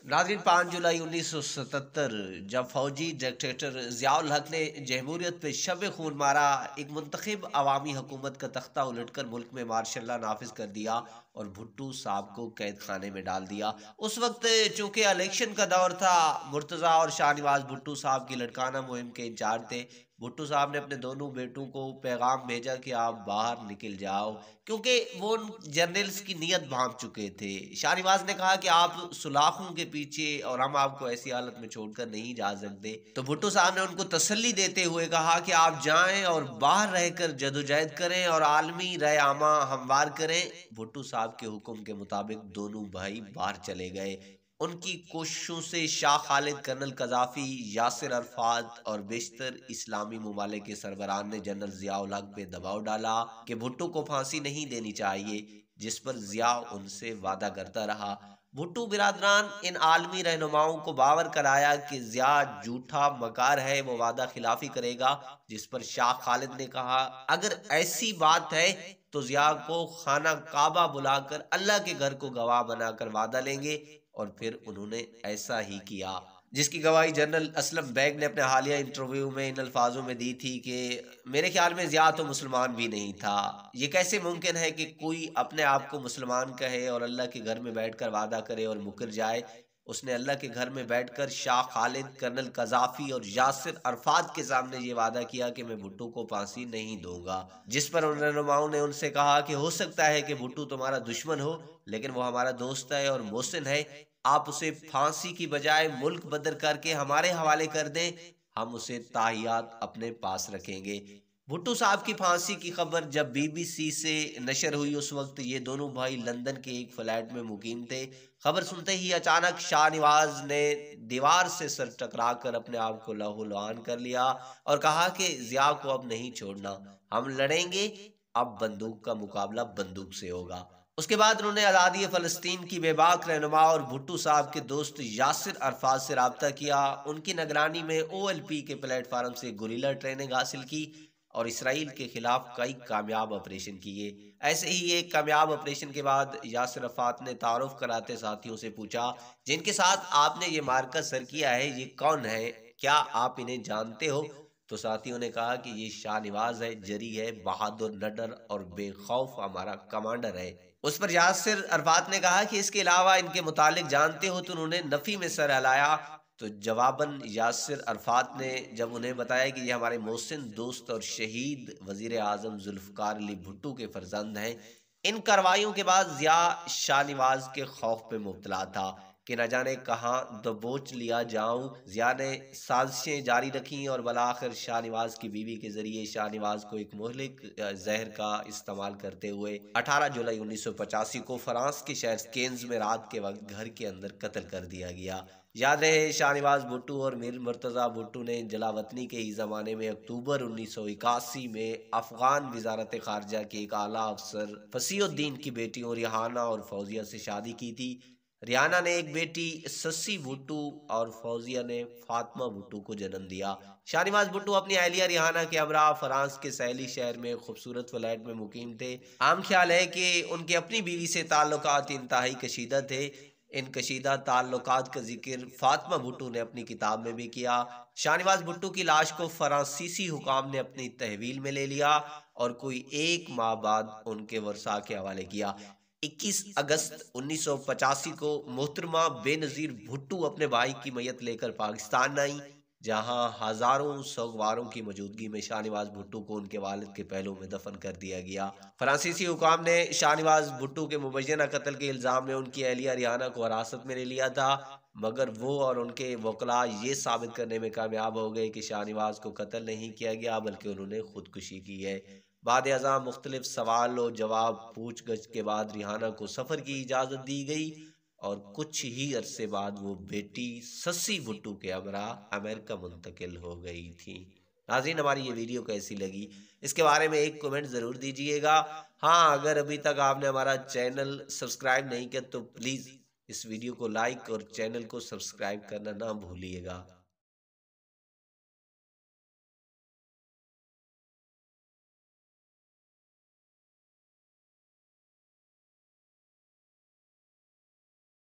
नाज़रीन, 5 जुलाई 1977 जब फौजी डिक्टेटर ज़ियाउल हक ने जमहूरियत पे शब खून मारा, एक मुंतखब अवामी हुकूमत का तख्ता उलटकर मुल्क में मार्शल लॉ नाफिज कर दिया और भुट्टो साहब को कैद खाने में डाल दिया। उस वक्त चूंकि इलेक्शन का दौर था, मुर्तज़ा और शाहनवाज भुट्टो साहब की लड़काना मुहिम के इंचार्ज थे। भुट्टो साहब ने अपने दोनों बेटों को पैगाम भेजा कि आप बाहर निकल जाओ, क्योंकि वो उन जर्नल्स की नीयत भांप चुके थे। शाहनवाज ने कहा कि आप सुलाखों के पीछे और हम आपको ऐसी हालत में छोड़कर नहीं जा सकते। तो भुट्टो साहब ने उनको तसल्ली देते हुए कहा कि आप जाएं और बाहर रहकर जदोजहद करें और आलमी राय आमा हमवार करें। भुट्टो साहब के हुक्म के मुताबिक दोनों भाई बाहर चले गए। उनकी कोशिशों से शाह खालिद, कर्नल कज़ाफ़ी, यासिर अरफात और बेशतर इस्लामी ममालिक के सरबराहान ने जनरल ज़ियाउल हक पे दबाव डाला कि भुट्टो को फांसी नहीं देनी चाहिए, जिस पर ज़िया उनसे वादा करता रहा। भुट्टो बिरादरान इन आलमी रहनुमाओं को बावर कराया कि ज़िया झूठा मकार है, वो वादा खिलाफी करेगा, जिस पर शाह खालिद ने कहा अगर ऐसी बात है तो ज़िया को खाना काबा बुलाकर अल्लाह के घर को गवाह बनाकर वादा लेंगे। और फिर उन्होंने ऐसा ही किया, जिसकी गवाही जनरल असलम बैग ने अपने हालिया इंटरव्यू में इन अल्फाजों में दी थी कि मेरे ख्याल में ज़िया तो मुसलमान भी नहीं था। ये कैसे मुमकिन है कि कोई अपने आप को मुसलमान कहे और अल्लाह के घर में बैठकर वादा करे और मुकर जाए। उसने अल्लाह के घर में बैठकर शाह खालिद, कर्नल कज़ाफ़ी और यासिर अरफात के सामने ये वादा किया कि मैं भुट्टो को फांसी नहीं दूंगा, जिस पर उन रहनुमाओं ने उनसे कहा कि हो सकता है कि भुट्टो तुम्हारा दुश्मन हो, लेकिन वो हमारा दोस्त है और मोहसिन है। आप उसे फांसी की बजाय मुल्क बदर करके हमारे हवाले कर दें, हम उसे ताहियात अपने पास रखेंगे। भुट्टो साहब की फांसी की खबर जब बीबीसी से नशर हुई, उस वक्त ये दोनों भाई लंदन के एक फ्लैट में मुकीम थे। खबर सुनते ही अचानक शाहनवाज ने दीवार से सर टकरा कर अपने आप को लहूलुहान कर लिया और कहा कि ज़िया को अब नहीं छोड़ना, हम लड़ेंगे, अब बंदूक का मुकाबला बंदूक से होगा। उसके बाद उन्होंने आज़ादी फ़लस्तीन की बेबाक रहनुमा और भुट्टो साहब के दोस्त यासिर अरफात से रब्ता किया। उनकी निगरानी में OLP के प्लेटफार्म से गुरिल्ला ट्रेनिंग हासिल की और इसराइल के खिलाफ कई कामयाब ऑपरेशन किए। ऐसे ही एक कामयाब ऑपरेशन के बाद यासिर अरफात ने तारुफ कराते साथियों से पूछा, जिनके साथ आपने ये मार्का सर किया है, ये कौन है, क्या आप इन्हें जानते हो? तो साथियों ने कहा कि ये शाहनवाज है, जरी है, बहादुर, नडर और बेखौफ हमारा कमांडर है। उस पर यासिर अरफात ने कहा कि इसके अलावा इनके मुतालिक जानते हो? तो उन्होंने नफी में सर हिलाया। तो जवाबन यासिर अरफात ने जब उन्हें बताया कि ये हमारे मोहसिन दोस्त और शहीद वजीर आजम जुल्फ़िकार अली भुट्टो के फर्जंद हैं। इन कार्रवाइयों के बाद ज़िया शाहनवाज के खौफ पे मुब्तला था कि न जाने कहाँ दबोच लिया जाऊं। ज़िया ने साजिशें जारी रखी और बलाखिर शाहनवाज की बीवी के जरिए शाहनवाज को एक मुहलिक जहर का इस्तेमाल करते हुए 18 जुलाई 1985 को फ्रांस के शहर केन्स में रात के वक्त घर के अंदर कत्ल कर दिया गया। याद रहे, शाहनवाज भुट्टो और मीर मुर्तज़ा भुट्टो ने जलावतनी के ही ज़माने में अक्टूबर 1981 में अफगान वजारत खारजा के एक आला अफसर फसीउद्दीन की बेटियों रिहाना और फौजिया से शादी की थी। रिहाना ने एक बेटी सस्सी भुट्टो और फौजिया ने फातिमा भुट्टो को जन्म दिया। शाहनवाज भुट्टो अपनी अहलिया रिहाना के हमरा फ्रांस के सैली शहर में खूबसूरत फ्लैट में मुकीम थे। आम ख्याल है कि उनके अपनी बीवी से ताल्लुकात इंतहाई कशीदा थे। इन कशीदा ताल्लुकात का जिक्र फातिमा भुट्टो ने अपनी किताब में भी किया। शाहनवाज भुट्टो की लाश को फ्रांसीसी हुकाम ने अपनी तहवील में ले लिया और कोई एक माह बाद उनके वर्षा के हवाले किया। 21 अगस्त 1985 को मोहतरमा बेनज़ीर भुट्टो अपने भाई की मैयत लेकर पाकिस्तान आई, जहां हजारों सोगवारों की मौजूदगी में शाहनवाज भुट्टो को उनके वालिद के पहलू में दफन कर दिया गया। फ्रांसीसी हुकाम ने शाहनवाज भुट्टो के मुबैना कत्ल के इल्ज़ाम में उनकी अहलिया रिहाना को हिरासत में ले लिया था, मगर वो और उनके वकला ये साबित करने में कामयाब हो गए कि शाहनवाज को कत्ल नहीं किया गया, बल्कि उन्होंने खुदकुशी की है। बाद अज़ां मुख्तलिफ सवाल और जवाब पूछ गछ के बाद रिहाना को सफ़र की इजाज़त दी गई और कुछ ही अरसे बाद वो बेटी सस्सी भुट्टो के हमरा अमेरिका मुंतकिल हो गई थी। नाज़रीन, हमारी ये वीडियो कैसी लगी, इसके बारे में एक कमेंट ज़रूर दीजिएगा। हाँ, अगर अभी तक आपने हमारा चैनल सब्सक्राइब नहीं किया तो प्लीज़ इस वीडियो को लाइक और चैनल को सब्सक्राइब करना ना भूलिएगा।